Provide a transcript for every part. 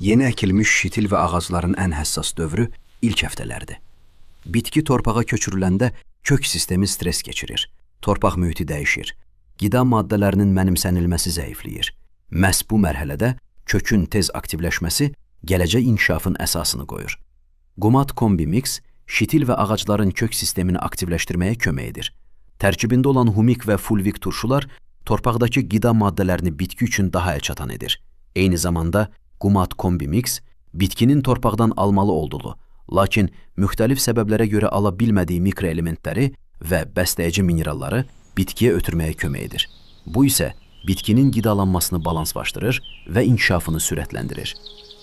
Yeni əkilmiş şitil və ağacların ən həssas dövrü ilk həftələrdir. Bitki torpağa köçürüləndə kök sistemi stres keçirir, torpaq mühiti dəyişir, qida maddələrinin mənimsənilməsi zəifləyir. Məhz bu mərhələdə kökün tez aktivləşməsi gələcək inkişafın əsasını qoyur. Qumat kombi mix şitil və ağacların kök sistemini aktivləşdirməyə kömək edir. Tərkibində olan humik və fulvik turşular torpaqdakı qida maddələrini bitki üçün daha əlçatan edir. Eyni zamanda Qumat kombi mix bitkinin torpaqdan almalı olduğu, lakin müxtəlif səbəblərə görə ala bilmədiyi mikroelementləri və bəstəyici mineralları bitkiyə ötürməyə kömək edir. Bu isə bitkinin qidalanmasını balanslaşdırır və inkişafını sürətləndirir.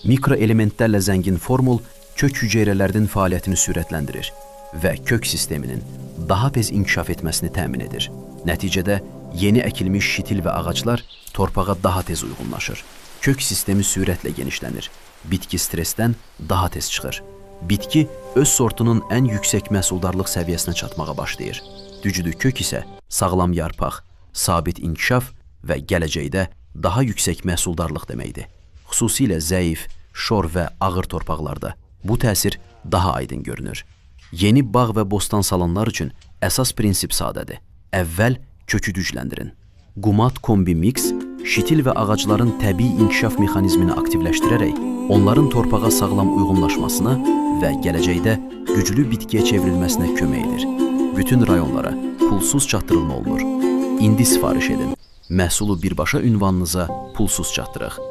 Mikroelementlərlə zəngin formul kök hüceyrələrinin fəaliyyətini sürətləndirir və kök sisteminin daha tez inkişaf etməsini təmin edir. Nəticədə yeni əkilmiş şitil və ağaclar torpağa daha tez uyğunlaşır. Kök sistemi sürətlə genişlənir. Bitki stressdən daha tez çıxır. Bitki öz sortunun ən yüksək məhsuldarlıq səviyyəsinə çatmağa başlayır. Güclü kök isə sağlam yarpaq, sabit inkişaf və gələcəkdə daha yüksək məhsuldarlıq deməkdir. Xüsusilə zəif, şor və ağır torpaqlarda bu təsir daha aydın görünür. Yeni bağ və bostan salanlar üçün əsas prinsip sadədir. Əvvəl kökü gücləndirin. Qumat kombi mix şitil və ağacların təbii inkişaf mexanizmini aktivləşdirərək onların torpağa sağlam uyğunlaşmasına və gələcəkdə güclü bitkiyə çevrilməsinə kömək edir. Bütün rayonlara pulsuz çatdırılma olunur. İndi sifariş edin. Məhsulu birbaşa ünvanınıza pulsuz çatdırıq.